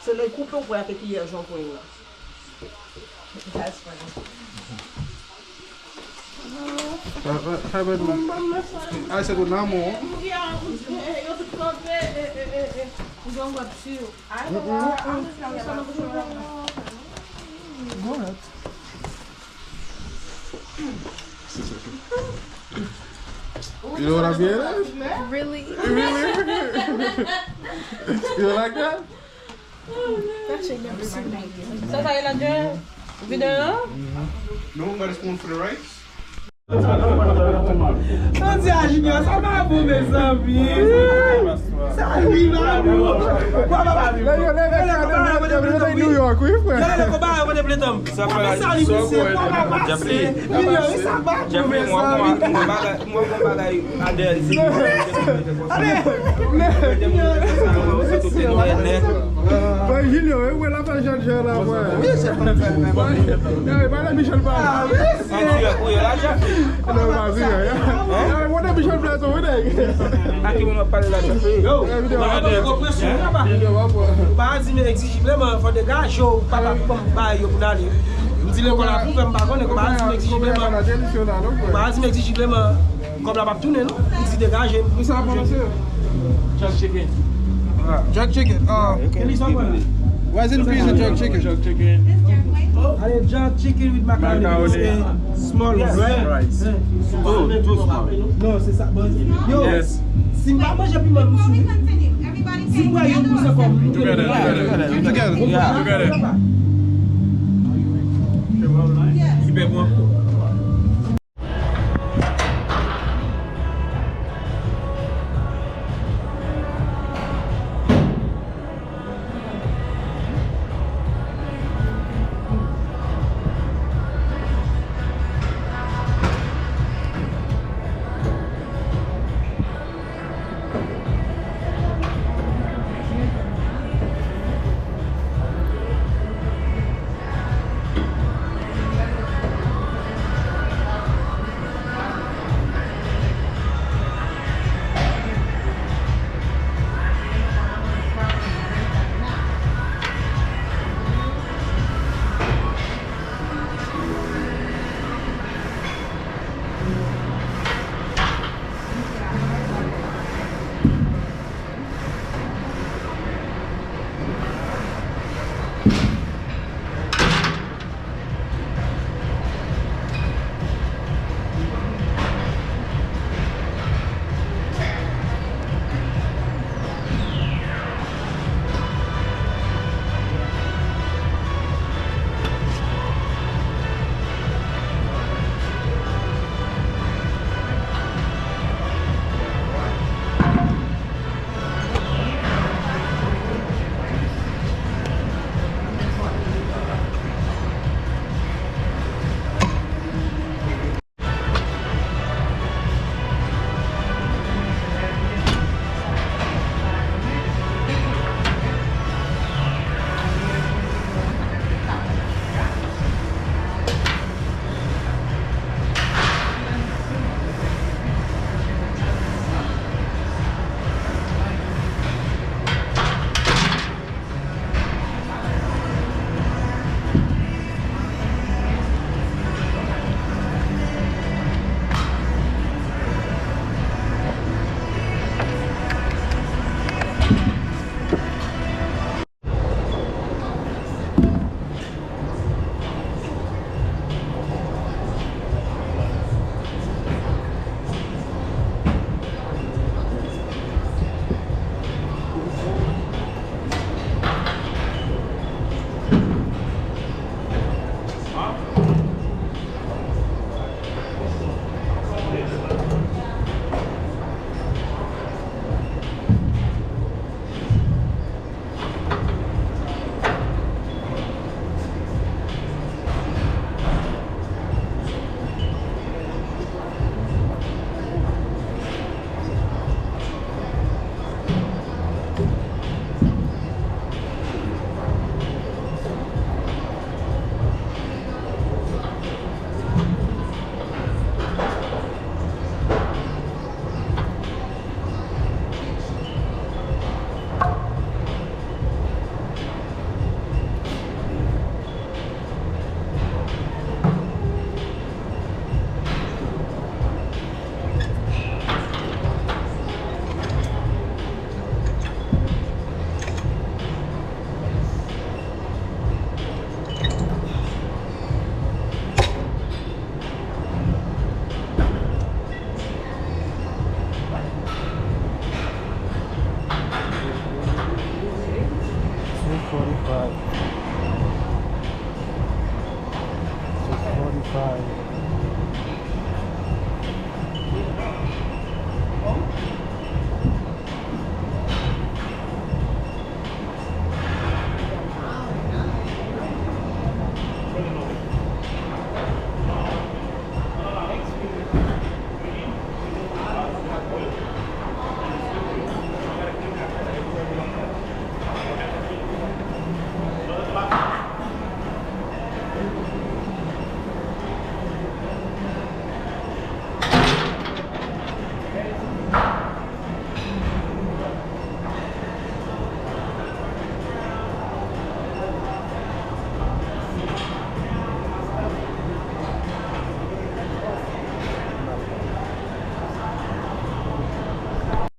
Se le coupe ou pour que hier j'en prends là. That's funny. I said good now more. You know what I mean? Really? You like that? Ça va la gueule? Vidéo? No one got a spoon for the rice? Não se acha que essa vai bom, meus amigos. Sai lá, meu. New York, we went. Olha como vai, eu vou depletar. Só para sair você. Já falei. Isso vai. Já falei uma bagagem adere. Vai, Gilio, eu vou lá para já lá, vai lá, Michel Bar. Não, mas eu vou dar Michel Bar over there. Aqui vamos para lá. Yo, base me exigiblement for the guy show papa ba yo kunali. Mzile ko la poupe mbakone ko base me exigiblement. Base me exigiblement comme la pas tourner non. Ici dégager. Vous savez prononcer? Jerk chicken. Jerk chicken. Why is it freezing jerk chicken? Jerk chicken. I jerk chicken with macaroni. Small rice. Too small. No, c'est ça. Yo. Yes. Si m'a manger plus mal. Si moi yo pousse comme Together. Hyper bon. Bye.